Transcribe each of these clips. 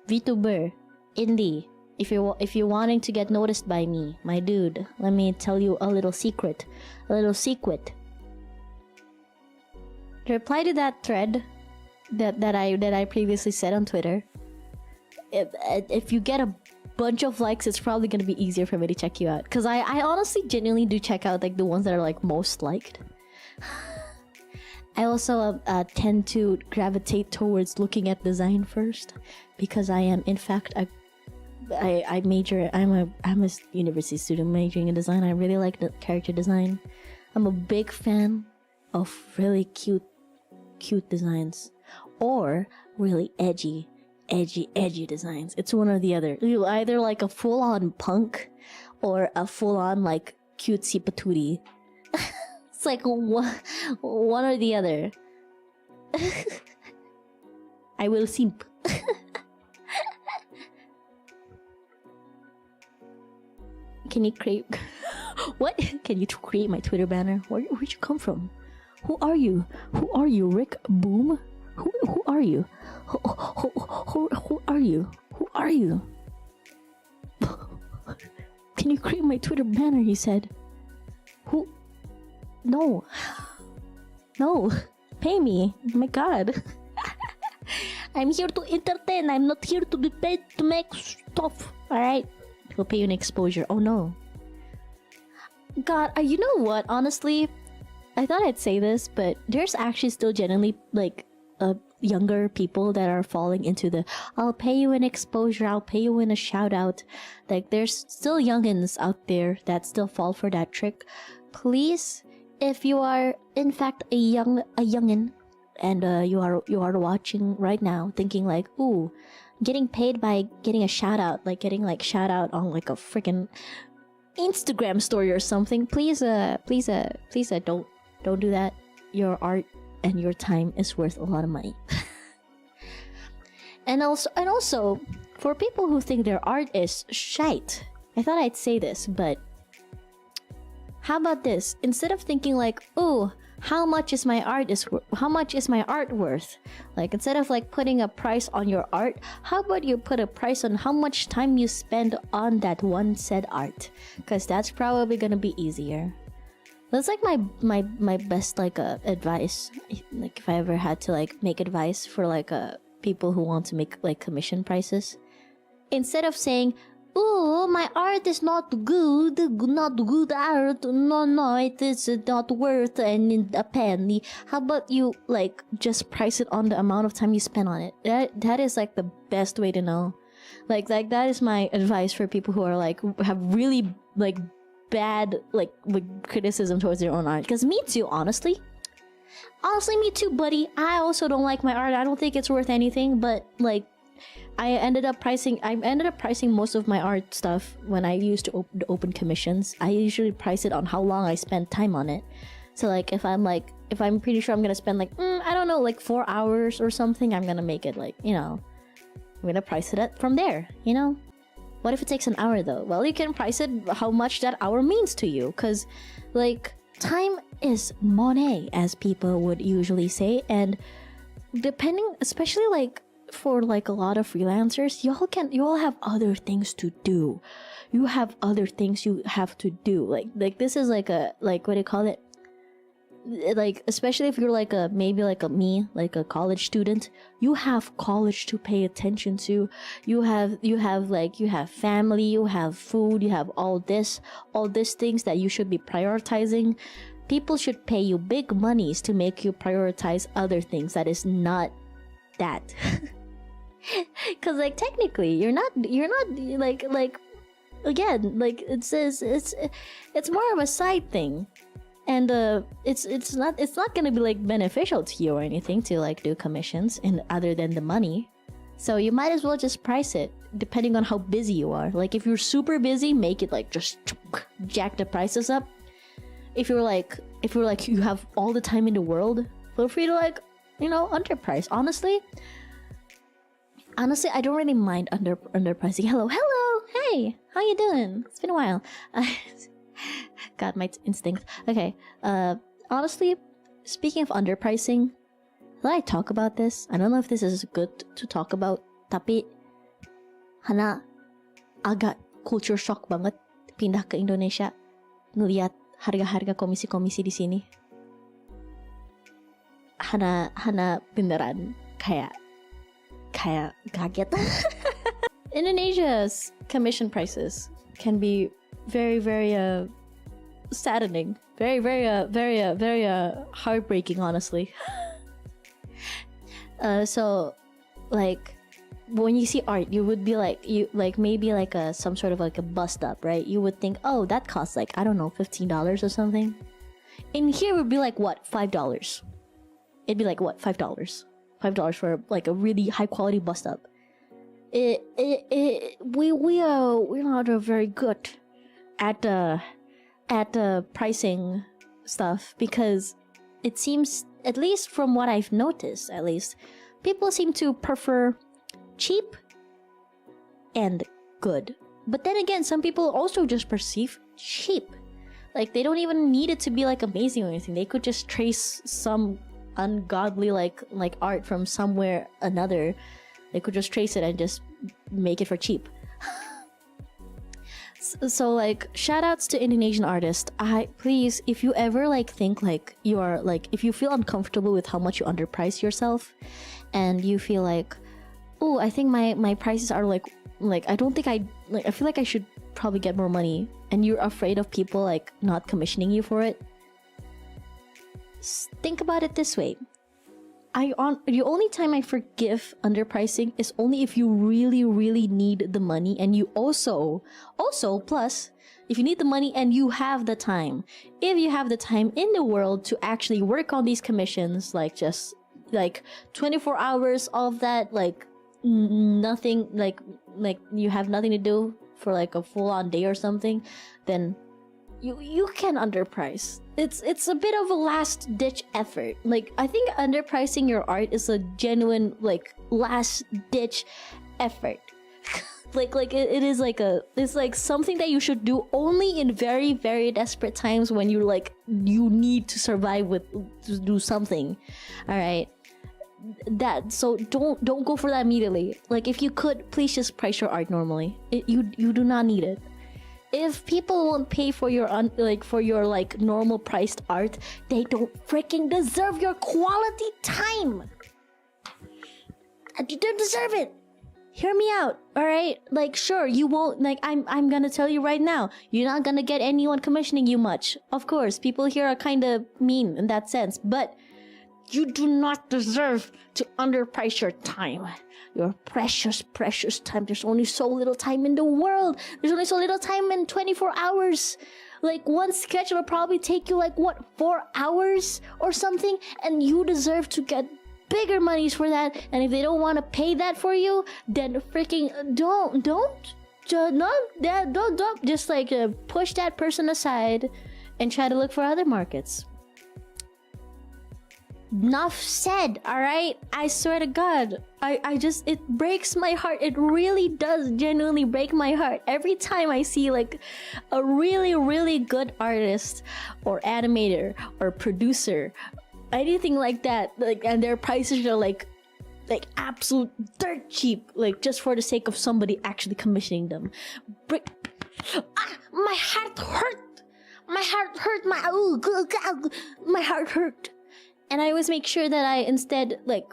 VTuber, indie. If you're wanting to get noticed by me, my dude, let me tell you a little secret. The reply to that thread that I previously said on Twitter, if you get a bunch of likes, it's probably gonna be easier for me to check you out. Cause I honestly genuinely do check out like the ones that are like most liked. I also tend to gravitate towards looking at design first, because I am in fact I'm a university student majoring in design. I really like the character design. I'm a big fan of really cute designs, or really edgy designs. It's one or the other. You either like a full-on punk or a full-on like cutesy patootie. It's like one or the other. I will simp. Can you create what? Can you create my Twitter banner? Where'd you come from? Who are you? Who are you, Rick Boom? Who are you? Who are you? Who are you? Can you create my Twitter banner? He said. Who? No. No. Pay me. Oh my god. I'm here to entertain. I'm not here to be paid to make stuff. Alright? We'll pay you an exposure. Oh no. God, you know what? Honestly, I thought I'd say this, but there's actually still genuinely like younger people that are falling into the I'll pay you an exposure, I'll pay you in a shout out. Like there's still youngins out there that still fall for that trick. Please, if you are in fact a youngin and you are watching right now thinking like, ooh, getting paid by getting a shout out, like getting like shout out on like a freaking Instagram story or something, please don't do that. Your art and your time is worth a lot of money. and also for people who think their art is shite, I thought I'd say this, but how about this? Instead of thinking like, oh, how much is my art worth? Like instead of like putting a price on your art, how about you put a price on how much time you spend on that one said art? Because that's probably gonna be easier. That's like my best like advice. Like if I ever had to like make advice for like people who want to make like commission prices, instead of saying, "Oh, my art is not good art. No, it is not worth a penny." How about you like just price it on the amount of time you spend on it? That is like the best way to know. Like that is my advice for people who are like have really like bad like criticism towards their own art. Because me too, honestly me too, buddy. I also don't like my art. I don't think it's worth anything, but like I ended up pricing most of my art stuff when I used to open commissions. I usually price it on how long I spend time on it. So like if I'm pretty sure I'm gonna spend like I don't know, like 4 hours or something, I'm gonna make it like, you know, I'm gonna price it from there, you know. What if it takes an hour though? Well, you can price it how much that hour means to you, because like time is money, as people would usually say. And depending, especially like for like a lot of freelancers, you all have other things to do. You have other things you have to do. Like this is like a, like, what do you call it? Like, especially if you're like maybe like a college student, you have college to pay attention to. You have family, you have food, you have all this things that you should be prioritizing. People should pay you big monies to make you prioritize other things that is not that. Because like technically you're not like again, like it says it's more of a side thing. And it's not gonna be like beneficial to you or anything to like do commissions, and other than the money. So you might as well just price it depending on how busy you are. Like if you're super busy, make it like just jack the prices up. If you're like you have all the time in the world, feel free to like, you know, underprice. Honestly, I don't really mind underpricing. Hello, hey, how you doing? It's been a while. God, my instinct. Okay, honestly, speaking of underpricing, did I talk about this? I don't know if this is good to talk about, tapi Hanna, agak culture shock banget pindah ke Indonesia ngelihat harga-harga komisi-komisi di sini. Hanna beneran kayak kaget. Indonesia's commission prices can be very, very saddening, very heartbreaking, honestly. So like when you see art, you would be like, maybe like some sort of like a bust up, right? You would think, oh, that costs like, I don't know, $15 or something. In here would be like what, $5. It'd be like what, $5 for like a really high quality bust up. We're not very good at pricing stuff, because it seems, at least from what I've noticed, at least people seem to prefer cheap and good. But then again, some people also just perceive cheap, like they don't even need it to be like amazing or anything. They could just trace some ungodly like art from somewhere another. They could just trace it and just make it for cheap. So like, shout outs to Indonesian artists. Please, if you ever like think like you are like, if you feel uncomfortable with how much you underprice yourself, and you feel like, oh, I think my prices are like I don't think I feel like I should probably get more money, and you're afraid of people like not commissioning you for it, think about it this way. The only time I forgive underpricing is only if you really need the money, and you also plus if you need the money and you have the time. If you have the time in the world to actually work on these commissions, like just like 24 hours of that, like nothing, like you have nothing to do for like a full-on day or something, then you can underprice. It's a bit of a last-ditch effort. Like, I think underpricing your art is a genuine like last-ditch effort. like it is like it's like something that you should do only in very desperate times, when you you need to survive to do something. All right, so don't go for that immediately. Like, if you could, please just price your art normally. You do not need it. If people won't pay for your normal priced art, they don't freaking deserve your quality time. You don't deserve it. Hear me out, all right? Like, sure, you won't, like, I'm gonna tell you right now, you're not gonna get anyone commissioning you much. Of course, people here are kind of mean in that sense, but you do not deserve to underprice your time. Your precious time. There's only so little time in the world. There's only so little time in 24 hours. Like, one sketch will probably take you like, what, 4 hours or something? And you deserve to get bigger monies for that. And if they don't want to pay that for you, then freaking don't just like push that person aside and try to look for other markets. Enough said, alright? I swear to God, it breaks my heart. It really does genuinely break my heart every time I see like a really good artist or animator or producer, anything like that, like, and their prices are like absolute dirt cheap, like just for the sake of somebody actually commissioning them. My heart hurt. My heart hurt. And I always make sure that I instead like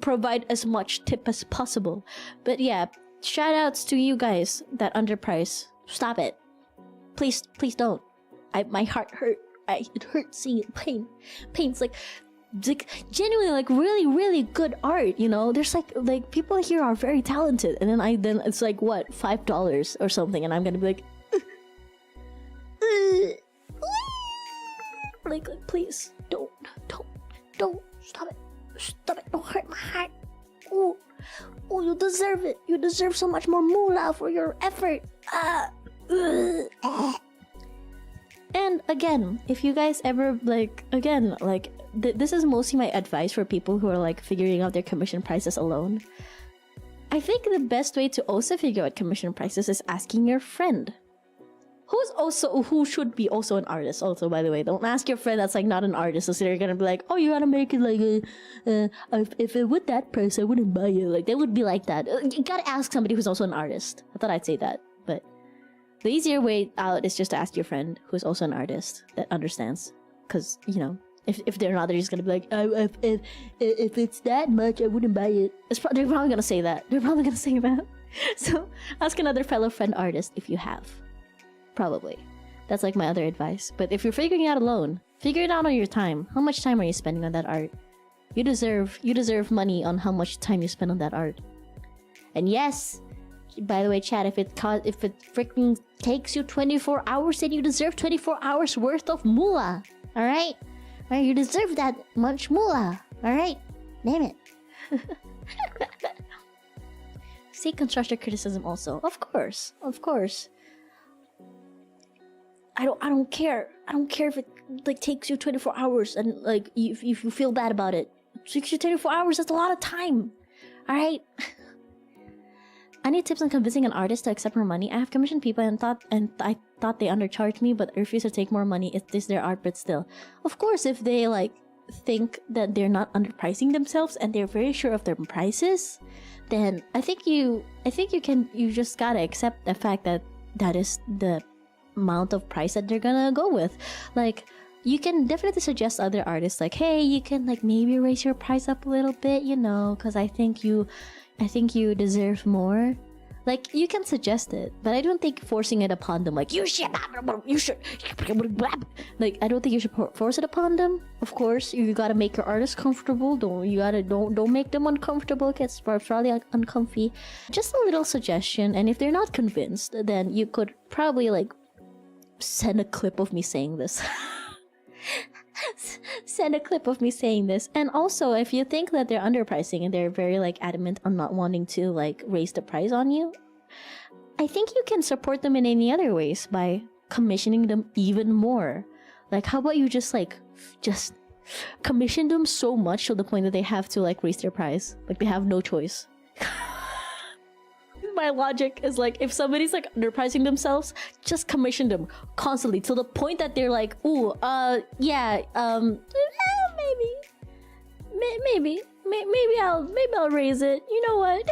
provide as much tip as possible. But yeah, shout outs to you guys that underprice. Stop it. Please don't. My heart hurt. It hurts seeing it. Pain's like genuinely like really good art, you know? There's like people here are very talented, and then it's like what, $5 or something, and I'm gonna be like please don't stop it, don't hurt my heart. Oh, you deserve it. You deserve so much more moolah for your effort. And again, if you guys ever this is mostly my advice for people who are like figuring out their commission prices alone. I think the best way to also figure out commission prices is asking your friend. who should be also an artist also, by the way. Don't ask your friend that's like not an artist, so they're gonna be like, oh, you gotta make it like if it with that price I wouldn't buy it. Like they would be like that. You gotta ask somebody who's also an artist. I thought I'd say that, but the easier way out is just to ask your friend who's also an artist that understands, because you know, if they're not, they're just gonna be like, oh, if it's that much I wouldn't buy it. They're probably gonna say that. So ask another fellow friend artist if you have. Probably. That's like my other advice. But if you're figuring it out alone, figure it out on your time. How much time are you spending on that art? You deserve money on how much time you spend on that art. And yes, by the way, chat, if it freaking takes you 24 hours, then you deserve 24 hours worth of moolah. Alright? You deserve that much moolah. Alright? Damn it. See constructive criticism also. Of course. I don't care. I don't care if it like takes you 24 hours and like if you feel bad about it. It takes you 24 hours. That's a lot of time. All right. I need tips on convincing an artist to accept more money. I have commissioned people and I thought they undercharged me, but I refuse to take more money. It is their art, but still, of course, if they like think that they're not underpricing themselves and they're very sure of their prices, then I think you just gotta accept the fact that that is the amount of price that they're gonna go with. Like, you can definitely suggest other artists like, hey, you can like maybe raise your price up a little bit, you know, because I think you deserve more. Like, you can suggest it, but I don't think forcing it upon them, like, you should, like, I don't think you should force it upon them. Of course, you gotta make your artist comfortable. Don't make them uncomfortable. It gets probably uncomfy. Just a little suggestion, and if they're not convinced, then you could probably like send a clip of me saying this. And also, if you think that they're underpricing and they're very like adamant on not wanting to like raise the price on you, I think you can support them in any other ways by commissioning them even more. Like, how about you just commission them so much to the point that they have to like raise their price, like they have no choice. My logic is like, if somebody's like underpricing themselves, just commission them constantly to the point that they're like, ooh, maybe I'll raise it. You know what?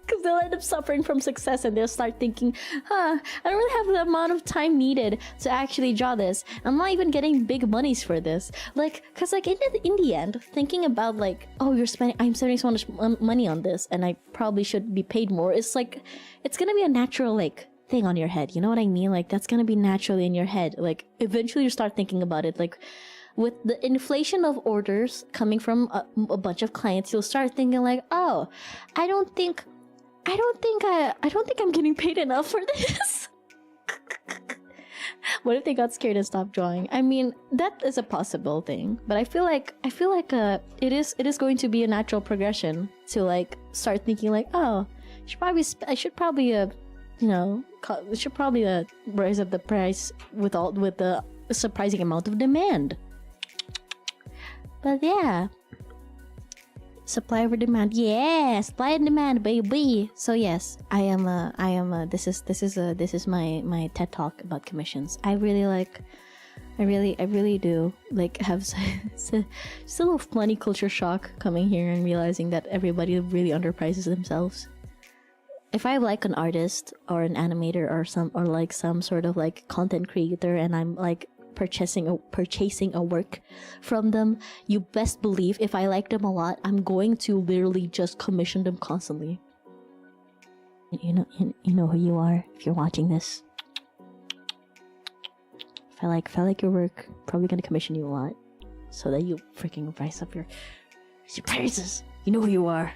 Because they'll end up suffering from success and they'll start thinking, I don't really have the amount of time needed to actually draw this. I'm not even getting big monies for this. Like, because like in the end, thinking about like, oh, I'm spending so much money on this and I probably should be paid more. It's like, it's gonna be a natural like thing on your head. You know what I mean? Like, that's gonna be naturally in your head. Like, eventually you start thinking about it. Like, with the inflation of orders coming from a bunch of clients, you'll start thinking like, oh, I don't think I'm getting paid enough for this. What if they got scared and stopped drawing? I mean, that is a possible thing, but I feel like it is going to be a natural progression to like start thinking like, oh, I should probably raise up the price with the surprising amount of demand. But yeah. Supply over demand. Yeah, supply and demand, baby. So yes, this is my TED talk about commissions. I really do like have it's a little funny culture shock coming here and realizing that everybody really underprices themselves. If I like an artist or an animator or some sort of like content creator and I'm like purchasing a work from them, you best believe if I like them a lot, I'm going to literally just commission them constantly. You know who you are if you're watching this. If I like your work, probably gonna commission you a lot so that you freaking rise up your prices. You know who you are.